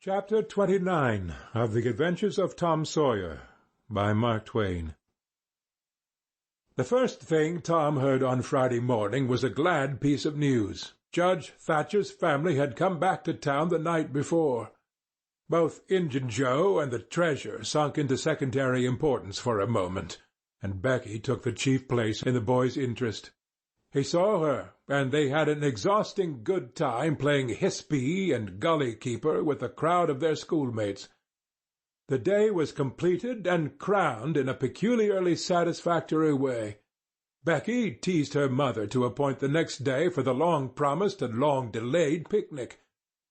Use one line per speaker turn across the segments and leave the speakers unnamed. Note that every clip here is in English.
Chapter 29 of The Adventures of Tom Sawyer by Mark Twain. The first thing Tom heard on Friday morning was a glad piece of news. Judge Thatcher's family had come back to town the night before. Both Injun Joe and the treasure sunk into secondary importance for a moment, and Becky took the chief place in the boy's interest. He saw her, and they had an exhausting good time playing hiss-bee and gully-keeper with a crowd of their schoolmates. The day was completed and crowned in a peculiarly satisfactory way. Becky teased her mother to appoint the next day for the long-promised and long-delayed picnic,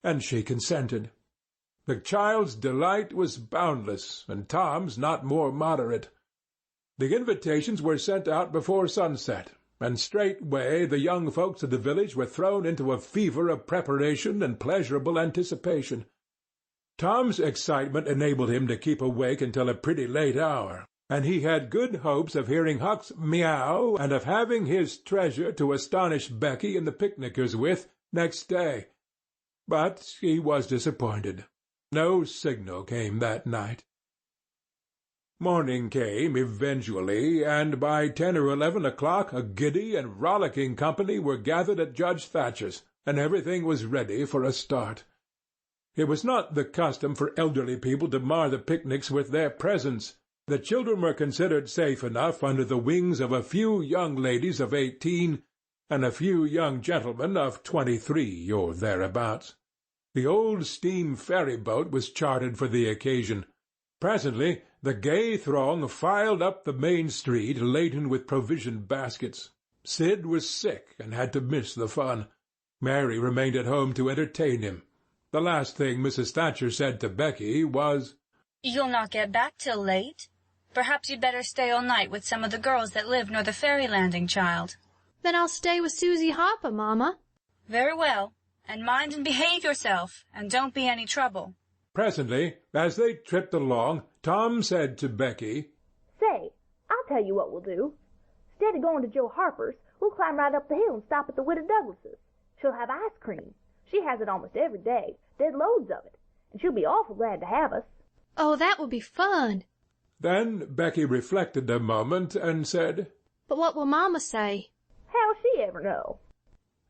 and she consented. The child's delight was boundless, and Tom's not more moderate. The invitations were sent out before sunset, and straightway the young folks of the village were thrown into a fever of preparation and pleasurable anticipation. Tom's excitement enabled him to keep awake until a pretty late hour, and he had good hopes of hearing Huck's meow and of having his treasure to astonish Becky and the picnickers with next day. But he was disappointed. No signal came that night. Morning came eventually, and by 10 or 11 o'clock a giddy and rollicking company were gathered at Judge Thatcher's, and everything was ready for a start. It was not the custom for elderly people to mar the picnics with their presence. The children were considered safe enough under the wings of a few young ladies of 18 and a few young gentlemen of 23 or thereabouts. The old steam ferry-boat was chartered for the occasion. Presently the gay throng filed up the main street laden with provision baskets. Sid was sick and had to miss the fun. Mary remained at home to entertain him. The last thing Mrs. Thatcher said to Becky was,
"You'll not get back till late. Perhaps you'd better stay all night with some of the girls that live near the ferry landing, child."
"Then I'll stay with Susie Hopper, Mama."
"Very well. And mind and behave yourself, and don't be any trouble."
Presently, as they tripped along, Tom said to Becky,
"Say, I'll tell you what we'll do. Instead of going to Joe Harper's, we'll climb right up the hill and stop at the Widow Douglas's. She'll have ice cream. She has it almost every day, dead loads of it, and she'll be awful glad to have us."
"Oh, that would be fun."
Then Becky reflected a moment and said,
"But what will Mama say?"
"How'll she ever know?"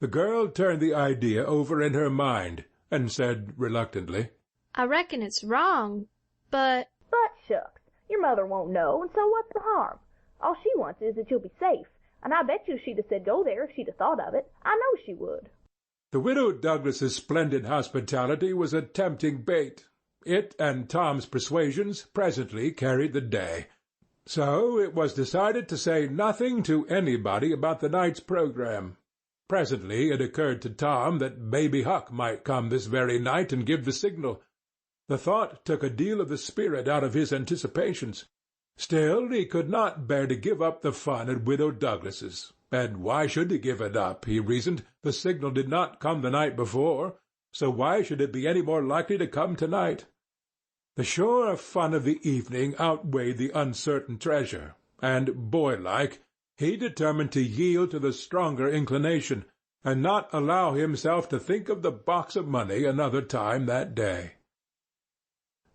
The girl turned the idea over in her mind, and said reluctantly,
"I reckon it's wrong, but—"
"But shucks, your mother won't know, and so what's the harm? All she wants is that you'll be safe, and I bet you she'd have said go there if she'd have thought of it. I know she would."
The Widow Douglas's splendid hospitality was a tempting bait. It and Tom's persuasions presently carried the day. So it was decided to say nothing to anybody about the night's program. Presently it occurred to Tom that Baby Huck might come this very night and give the signal. The thought took a deal of the spirit out of his anticipations. Still, he could not bear to give up the fun at Widow Douglas's. And why should he give it up, he reasoned? The signal did not come the night before, so why should it be any more likely to come tonight? The sure fun of the evening outweighed the uncertain treasure, and, boylike, he determined to yield to the stronger inclination, and not allow himself to think of the box of money another time that day.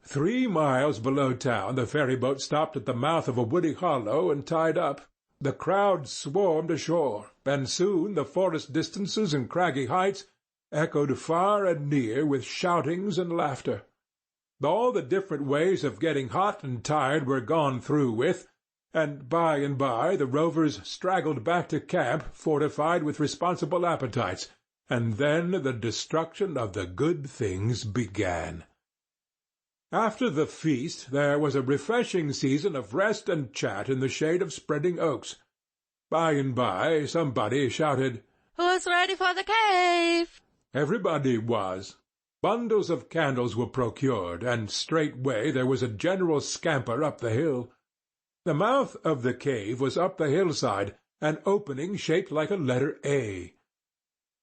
3 miles below town the ferry-boat stopped at the mouth of a woody hollow and tied up. The crowd swarmed ashore, and soon the forest distances and craggy heights echoed far and near with shoutings and laughter. All the different ways of getting hot and tired were gone through with, and by the rovers straggled back to camp fortified with responsible appetites, and then the destruction of the good things began. After the feast there was a refreshing season of rest and chat in the shade of spreading oaks. By and by somebody shouted,
"Who's ready for the cave?"
Everybody was. Bundles of candles were procured, and straightway there was a general scamper up the hill. The mouth of the cave was up the hillside, an opening shaped like a letter A.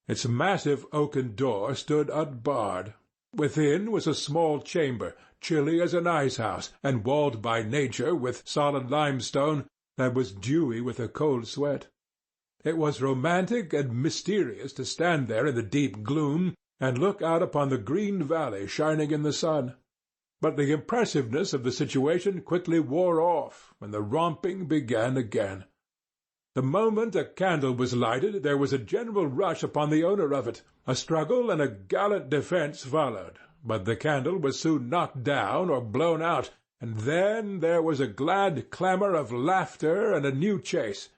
Its massive oaken door stood unbarred. Within was a small chamber, chilly as an ice-house, and walled by nature with solid limestone that was dewy with a cold sweat. It was romantic and mysterious to stand there in the deep gloom and look out upon the green valley shining in the sun. But the impressiveness of the situation quickly wore off, and the romping began again. The moment a candle was lighted, there was a general rush upon the owner of it. A struggle and a gallant defence followed, but the candle was soon knocked down or blown out, and then there was a glad clamour of laughter and a new chase.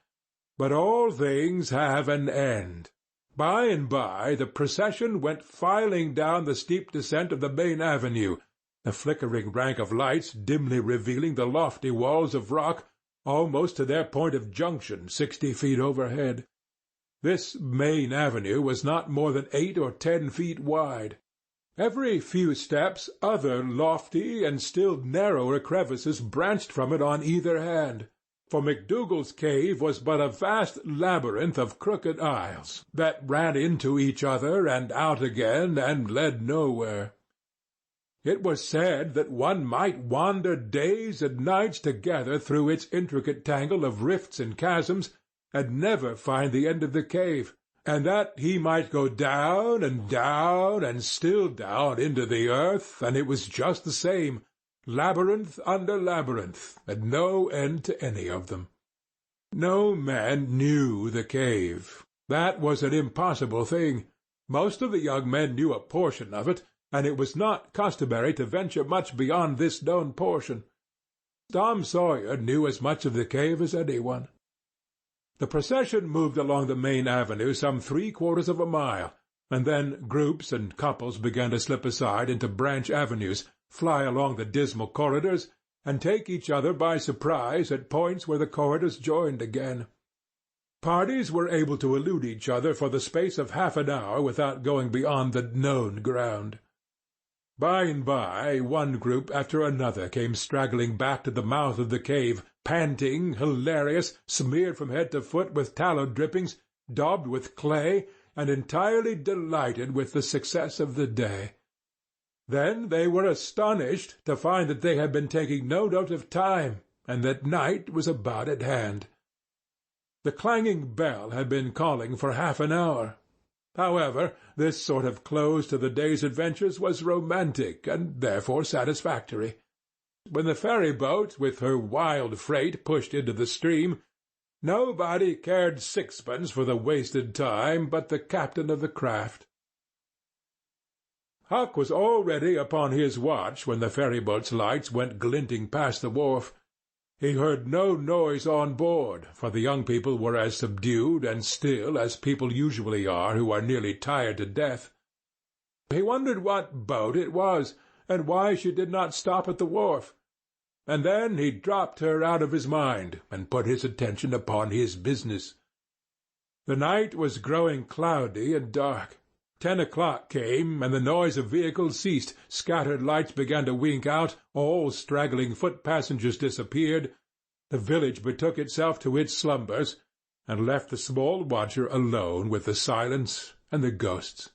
But all things have an end. By and by the procession went filing down the steep descent of the main avenue, the flickering rank of lights dimly revealing the lofty walls of rock almost to their point of junction 60 feet overhead. This main avenue was not more than 8 or 10 feet wide. Every few steps other lofty and still narrower crevices branched from it on either hand, for McDougall's cave was but a vast labyrinth of crooked aisles that ran into each other and out again and led nowhere. It was said that one might wander days and nights together through its intricate tangle of rifts and chasms, and never find the end of the cave, and that he might go down and still down into the earth, and it was just the same, labyrinth under labyrinth, and no end to any of them. No man knew the cave. That was an impossible thing. Most of the young men knew a portion of it, and it was not customary to venture much beyond this known portion. Tom Sawyer knew as much of the cave as any one. The procession moved along the main avenue some 3/4 of a mile, and then groups and couples began to slip aside into branch avenues, fly along the dismal corridors, and take each other by surprise at points where the corridors joined again. Parties were able to elude each other for the space of half an hour without going beyond the known ground. By and by one group after another came straggling back to the mouth of the cave, panting, hilarious, smeared from head to foot with tallow drippings, daubed with clay, and entirely delighted with the success of the day. Then they were astonished to find that they had been taking no note of time, and that night was about at hand. The clanging bell had been calling for half an hour. However, this sort of close to the day's adventures was romantic, and therefore satisfactory. When the ferry-boat with her wild freight pushed into the stream, nobody cared sixpence for the wasted time but the captain of the craft. Huck was already upon his watch when the ferry-boat's lights went glinting past the wharf. He heard no noise on board, for the young people were as subdued and still as people usually are who are nearly tired to death. He wondered what boat it was, and why she did not stop at the wharf. And then he dropped her out of his mind, and put his attention upon his business. The night was growing cloudy and dark. 10 o'clock came, and the noise of vehicles ceased, scattered lights began to wink out, all straggling foot-passengers disappeared, the village betook itself to its slumbers, and left the small watcher alone with the silence and the ghosts.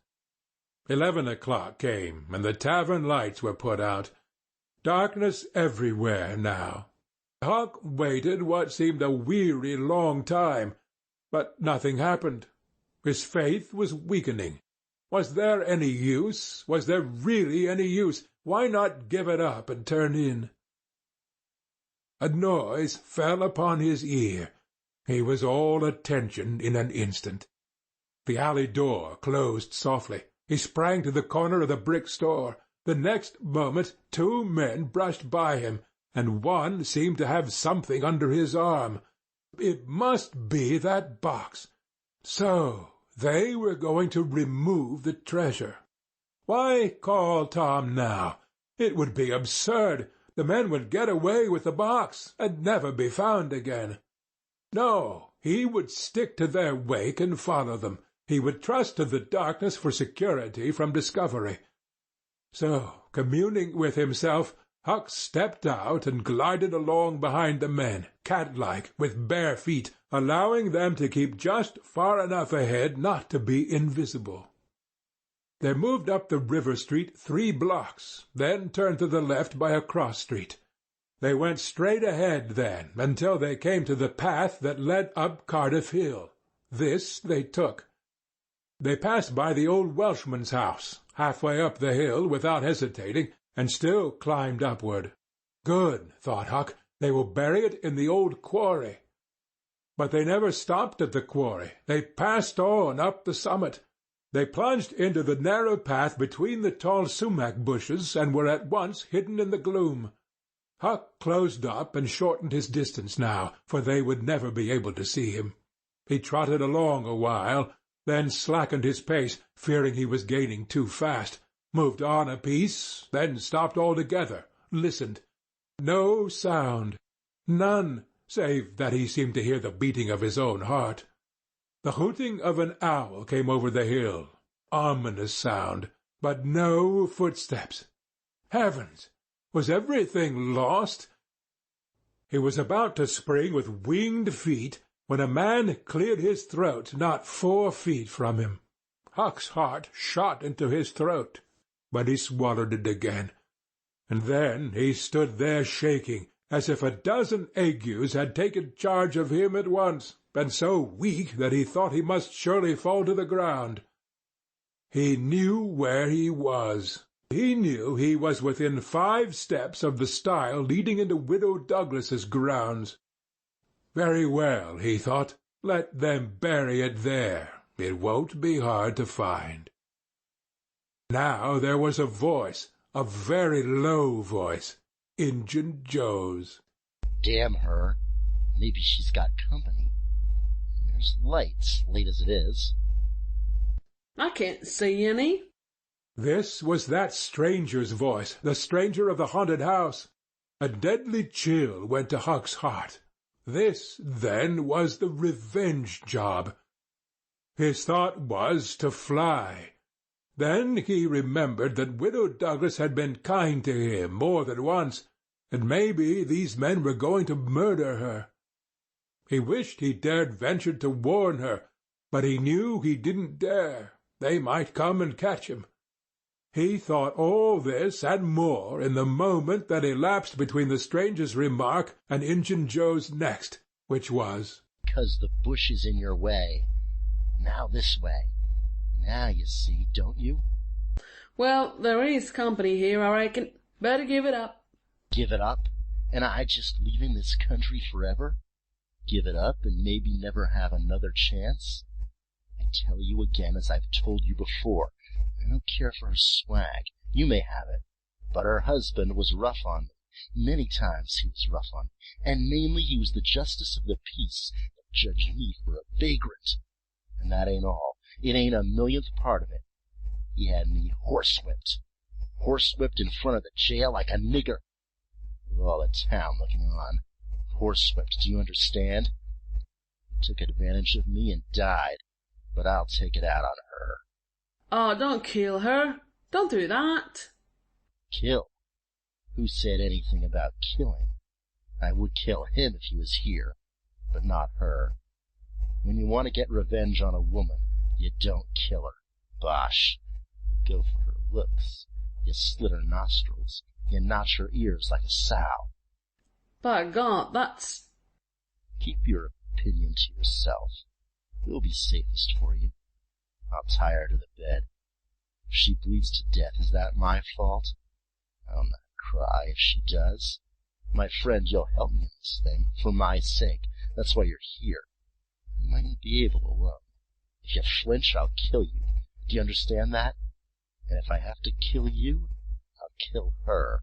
11 o'clock came, and the tavern lights were put out. Darkness everywhere now. Huck waited what seemed a weary long time, but nothing happened. His faith was weakening. Was there any use? Was there really any use? Why not give it up and turn in? A noise fell upon his ear. He was all attention in an instant. The alley door closed softly. He sprang to the corner of the brick store. The next moment 2 men brushed by him, and one seemed to have something under his arm. It must be that box. So they were going to remove the treasure. Why call Tom now? It would be absurd. The men would get away with the box, and never be found again. No, he would stick to their wake and follow them. He would trust to the darkness for security from discovery. So, communing with himself, Huck stepped out and glided along behind the men, cat-like, with bare feet, allowing them to keep just far enough ahead not to be invisible. They moved up the river street 3 blocks, then turned to the left by a cross-street. They went straight ahead then, until they came to the path that led up Cardiff Hill. This they took. They passed by the old Welshman's house, halfway up the hill, without hesitating, and still climbed upward. Good, thought Huck, they will bury it in the old quarry. But they never stopped at the quarry. They passed on up the summit. They plunged into the narrow path between the tall sumac bushes and were at once hidden in the gloom. Huck closed up and shortened his distance now, for they would never be able to see him. He trotted along a while, then slackened his pace, fearing he was gaining too fast, moved on a piece, then stopped altogether, listened. No sound, none, save that he seemed to hear the beating of his own heart. The hooting of an owl came over the hill, ominous sound, but no footsteps. Heavens! Was everything lost? He was about to spring with winged feet when a man cleared his throat not 4 feet from him. Huck's heart shot into his throat, but he swallowed it again. And then he stood there shaking, as if a dozen agues had taken charge of him at once, and so weak that he thought he must surely fall to the ground. He knew where he was. He knew he was within 5 steps of the stile leading into Widow Douglas's grounds. Very well, he thought, let them bury it there. It won't be hard to find. Now there was a voice, a very low voice, Injun Joe's.
Damn her. Maybe she's got company. There's lights, late as it is.
I can't see any.
This was that stranger's voice, the stranger of the haunted house. A deadly chill went to Huck's heart. This, then, was the revenge job. His thought was to fly. Then he remembered that Widow Douglas had been kind to him more than once, and maybe these men were going to murder her. He wished he dared venture to warn her, but he knew he didn't dare. They might come and catch him. He thought all this and more in the moment that elapsed between the stranger's remark and Injun Joe's next, which was,
"'Cause the bush is in your way. Now this way. Now you see, don't you?"
Well, there is company here, I reckon. Better give it up.
Give it up? And I just leaving this country forever? Give it up and maybe never have another chance? I tell you again, as I've told you before, I don't care for her swag. You may have it. But her husband was rough on me. Many times he was rough on me. And mainly he was the justice of the peace that judged me for a vagrant. And that ain't all. It ain't a millionth part of it. He had me horsewhipped. Horsewhipped in front of the jail like a nigger. With all the town looking on. Horsewhipped, do you understand? He took advantage of me and died. But I'll take it out on her.
Oh, don't kill her. Don't do that.
Kill? Who said anything about killing? I would kill him if he was here, but not her. When you want to get revenge on a woman, you don't kill her. Bosh. You go for her looks. You slit her nostrils. You notch her ears like a sow.
By God, that's...
Keep your opinion to yourself. It will be safest for you. I'll tie her to the bed. If she bleeds to death, is that my fault? I'll not cry if she does. My friend, you'll help me in this thing, for my sake. That's why you're here. I mightn't be able alone. If you flinch, I'll kill you. Do you understand that? And if I have to kill you, I'll kill her.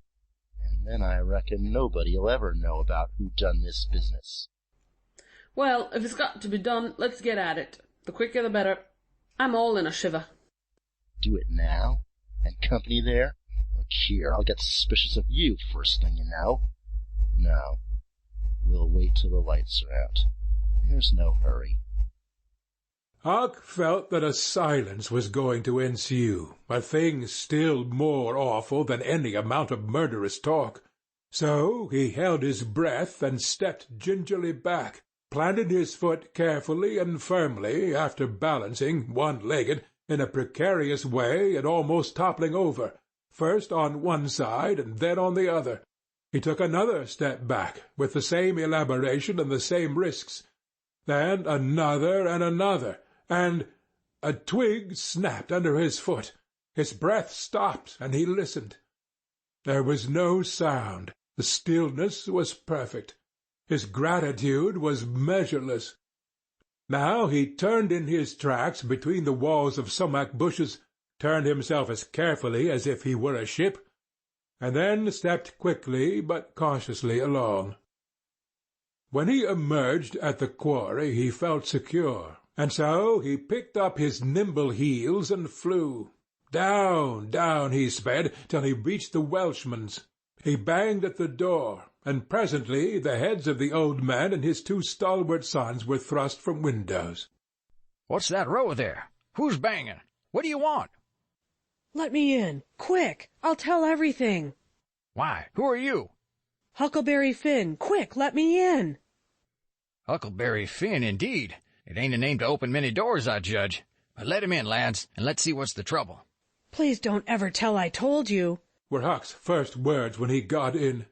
And then I reckon nobody'll ever know about who done this business.
Well, if it's got to be done, let's get at it. The quicker the better. I'm all in a shiver.
Do it now? And company there? Look here, I'll get suspicious of you first thing you know. No. We'll wait till the lights are out. There's no hurry.
Huck felt that a silence was going to ensue, a thing still more awful than any amount of murderous talk. So he held his breath and stepped gingerly back, planted his foot carefully and firmly after balancing, one-legged, in a precarious way and almost toppling over, first on one side and then on the other. He took another step back, with the same elaboration and the same risks. Then another and another, and A twig snapped under his foot. His breath stopped, and he listened. There was no sound. The stillness was perfect. His gratitude was measureless. Now he turned in his tracks between the walls of sumac bushes, turned himself as carefully as if he were a ship, and then stepped quickly but cautiously along. When he emerged at the quarry he felt secure, and so he picked up his nimble heels and flew. Down, down he sped till he reached the Welshman's. He banged at the door, and presently the heads of the old man and his 2 stalwart sons were thrust from windows.
"What's that row there? Who's banging? What do you want?"
"Let me in, quick! I'll tell everything."
"Why, who are you?"
"Huckleberry Finn, quick, let me in."
"Huckleberry Finn, indeed. It ain't a name to open many doors, I judge. But let him in, lads, and let's see what's the trouble."
"Please don't ever tell I told you,"
were Huck's first words when he got in.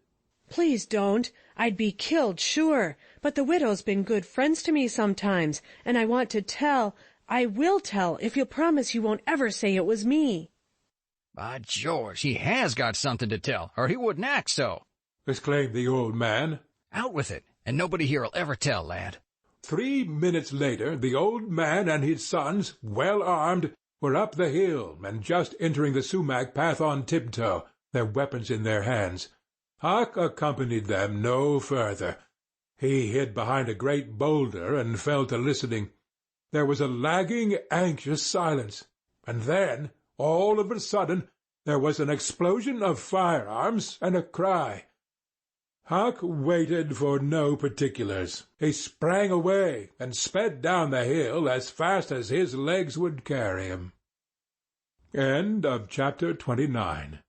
"Please don't. I'd be killed, sure. But the widow's been good friends to me sometimes, and I want to tell. I will tell, if you'll promise you won't ever say it was me."
"By George, he has got something to tell, or he wouldn't act so,"
exclaimed the old man.
"Out with it, and nobody here'll ever tell, lad."
3 minutes later the old man and his sons, well armed, were up the hill and just entering the sumac path on tiptoe, their weapons in their hands. Huck accompanied them no further. He hid behind a great boulder and fell to listening. There was a lagging, anxious silence, and then, all of a sudden, there was an explosion of firearms and a cry. Huck waited for no particulars. He sprang away and sped down the hill as fast as his legs would carry him. End of chapter 29.